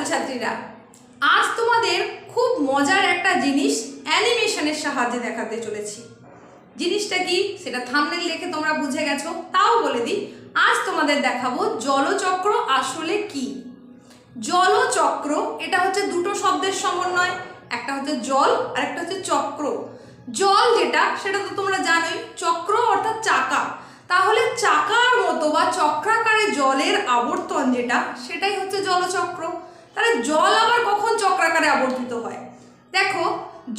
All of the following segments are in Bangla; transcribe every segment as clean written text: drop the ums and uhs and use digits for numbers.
ছাত্রছাত্রীরা, আজ তোমাদের খুব মজার একটা জিনিস অ্যানিমেশনের সাহায্যে দেখাতে চলেছি। জিনিসটা কি সেটা থাম্বনেল দেখে তোমরা বুঝে গেছো, তাও বলে দিই। আজ তোমাদের দেখাবো জলচক্র আসলে কি। জলচক্র এটা হচ্ছে দুটো শব্দের সমন্বয়, একটা হচ্ছে জল আর একটা হচ্ছে চক্র। জল যেটা সেটা তো তোমরা জানোই, চক্র অর্থাৎ চাকা। তাহলে চাকার মতো বা চক্রাকারে জলের আবর্তন যেটা, সেটাই হচ্ছে জলচক্র। তাহলে জল আবার কখন চক্রাকারে আবর্তিত হয়? দেখো,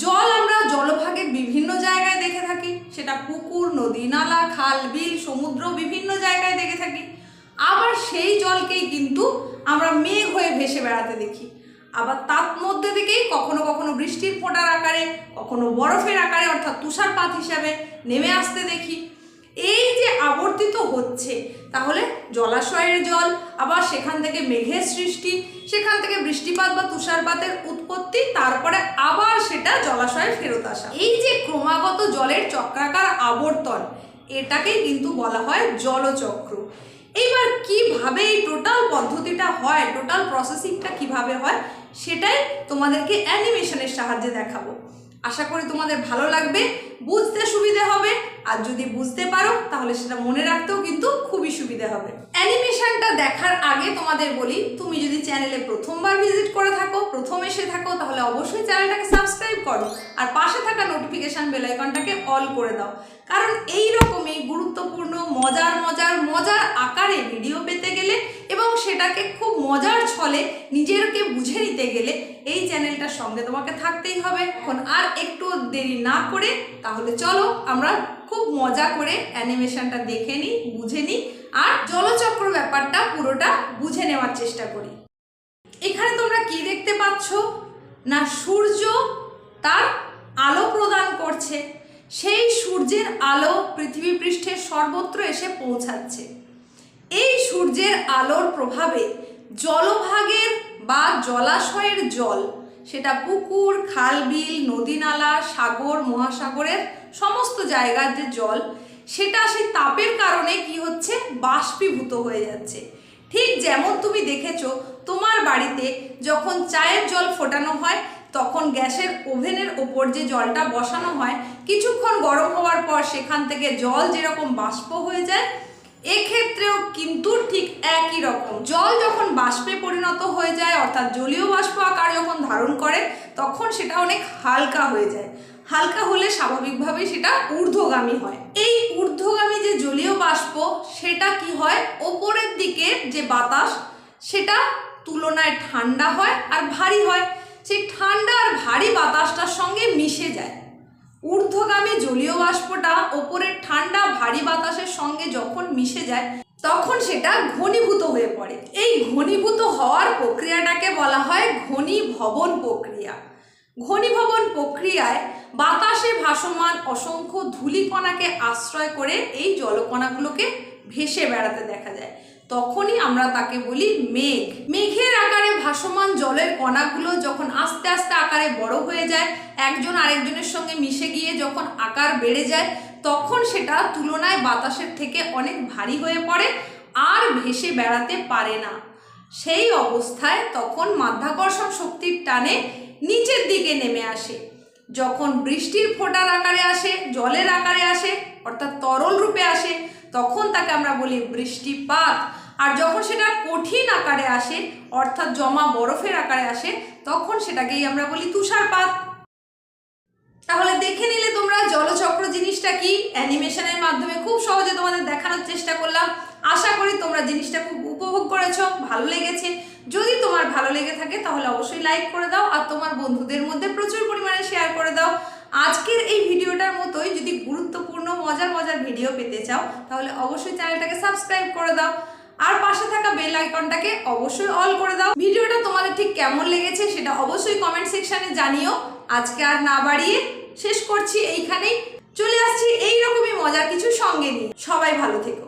জল আমরা জলভাগের বিভিন্ন জায়গায় দেখে থাকি, সেটা পুকুর, নদী, নালা, খাল, বিল, সমুদ্র, বিভিন্ন জায়গায় দেখে থাকি। আবার সেই জলকেই কিন্তু আমরা মেঘ হয়ে ভেসে বেড়াতে দেখি। আবার তার মধ্যে থেকেই কখনো কখনো বৃষ্টির ফোঁটার আকারে, কখনো বরফের আকারে অর্থাৎ তুষারপাত হিসাবে নেমে আসতে দেখি। এই যে আবর্তিত হচ্ছে, তাহলে জলাশয়ের জল, আবার সেখান থেকে মেঘের সৃষ্টি, সেখান থেকে বৃষ্টিপাত বা তুষারপাতের উৎপত্তি, তারপরে আবার সেটা জলাশয়ে ফেরত আসা। এই যে ক্রমাগত জলের চক্রাকার আবর্তন, এটাকেই কিন্তু বলা হয় জলচক্র। এইবার কিভাবে এই টোটাল পদ্ধতিটা হয়, টোটাল প্রসেসিংটা কিভাবে হয়, সেটাই তোমাদেরকে অ্যানিমেশনের সাহায্যে দেখাবো। আশা করি তোমাদের ভালো লাগবে, বুঝতে সুবিধে হবে, আর যদি বুঝতে পারো তাহলে সেটা মনে রাখতেও কিন্তু খুবই সুবিধা হবে। অ্যানিমেশনটা দেখার আগে তোমাদের বলি, তুমি যদি চ্যানেলে প্রথমবার ভিজিট করে থাকো, প্রথম এসে থাকো, তাহলে অবশ্যই চ্যানেলটাকে সাবস্ক্রাইব করো আর পাশে থাকা নোটিফিকেশন বেল আইকনটাকে অল করে দাও। কারণ এই রকমই গুরুত্বপূর্ণ মজার আকারে ভিডিও পেতে গেলে এবং সেটাকে খুব মজার ছলে নিজেরকে বুঝে নিতে গেলে এই চ্যানেলটার সঙ্গে তোমাকে থাকতেই হবে। এখন আর একটু দেরি না করে তাহলে চলো আমরা খুব মজা করে অ্যানিমেশনটা দেখে নিই, বুঝে নিই, আর জলচক্র ব্যাপারটা পুরোটা বুঝে নেওয়ার চেষ্টা করি। এখানে তোমরা কি দেখতে পাচ্ছ না, সূর্য তার আলো প্রদান করছে। সেই সূর্যের আলো পৃথিবী পৃষ্ঠের সর্বত্র এসে পৌঁছাচ্ছে। এই সূর্যের আলোর প্রভাবে জলভাগের বা জলাশয়ের জল, সেটা পুকুর, খাল, বিল, নদী, নালা, সাগর, মহাসাগরের সমস্ত জায়গার যে জল, সেটা সেই তাপের কারণে কি হচ্ছে, বাষ্পীভূত হয়ে যাচ্ছে। ঠিক যেমন তুমি দেখেছো তোমার বাড়িতে যখন চায়ের জল ফোটানো হয়, তখন গ্যাসের ওভেনের ওপর যে জলটা বসানো হয়, কিছুক্ষণ গরম হওয়ার পর সেখান থেকে জল যেরকম বাষ্প হয়ে যায়, এক্ষেত্রেও কিন্তু ঠিক একই রকম জল যখন বাষ্পে পরিণত হয়ে যায়, অর্থাৎ জলীয় বাষ্প আকার যখন ধারণ করে, তখন সেটা অনেক হালকা হয়ে যায়। হালকা হলে স্বাভাবিকভাবেই সেটা ঊর্ধ্বগামী হয়। এই ঊর্ধ্বগামী যে জলীয় বাষ্প, সেটা কি হয়, ওপরের দিকের যে বাতাস, সেটা তুলনায় ঠান্ডা হয় আর ভারী হয়। সেই ঠান্ডা আর ভারী বাতাসটার সঙ্গে মিশে যায়। ঊর্ধ্বগামী জলীয় বাষ্পটা ওপরের ঠান্ডা ভারী বাতাসের সঙ্গে যখন মিশে যায়, তখন সেটা ঘনীভূত হয়ে পড়ে। এই ঘনীভূত হওয়ার প্রক্রিয়াটাকে বলা হয় ঘনীভবন প্রক্রিয়া। ঘনীভবন প্রক্রিয়ায় বাতাসে ভাসমান অসংখ্য ধূলিকণাকে আশ্রয় করে এই জলকণাগুলোকে ভেসে বেড়াতে দেখা যায়। তখনই আমরা তাকে বলি মেঘ। মেঘের আকারে ভাসমান জলের কণাগুলো যখন আস্তে আস্তে আকারে বড় হয়ে যায়, একজন আরেকজনের সঙ্গে মিশে গিয়ে যখন আকার বেড়ে যায়, তখন সেটা তুলনায় বাতাসের থেকে অনেক ভারী হয়ে পড়ে আর ভেসে বেড়াতে পারে না। সেই অবস্থায় তখন মাধ্যাকর্ষণ শক্তির টানে নিচের দিকে নেমে আসে। যখন বৃষ্টির ফোঁটার আকারে আসে, জলের আকারে আসে, অর্থাৎ তরল রূপে আসে, তখন তাকে আমরা বলি বৃষ্টিপাত। আর যখন সেটা কঠিন আকারে আসে, অর্থাৎ জমা বরফের আকারে আসে, তখন সেটাকেই আমরা বলি তুষারপাত। তাহলে দেখে নিলে তোমরা জলচক্র জিনিসটা কি, অ্যানিমেশনের মাধ্যমে খুব সহজে তোমাদের দেখানোর চেষ্টা করলাম। আশা করি তোমরা জিনিসটা খুব উপভোগ করেছো, ভালো লেগেছে। যদি তোমার ভালো লেগে থাকে তাহলে অবশ্যই লাইক করে দাও আর তোমার বন্ধুদের মধ্যে প্রচুর পরিমাণে শেয়ার করে দাও। আজকের এই ভিডিওটার মতোই যদি গুরুত্বপূর্ণ মজার ভিডিও পেতে চাও, তাহলে অবশ্যই চ্যানেলটাকে সাবস্ক্রাইব করে দাও আর পাশে থাকা বেল আইকনটাকে অবশ্যই অল করে দাও। ভিডিওটা তোমাদের ঠিক কেমন লেগেছে সেটা অবশ্যই কমেন্ট সেকশনে জানিও। আজকে আর না বাড়িয়ে শেষ করছি এইখানেই, চলে আসছি এইরকমই মজার কিছু সঙ্গে নিয়ে। সবাই ভালো থেকো।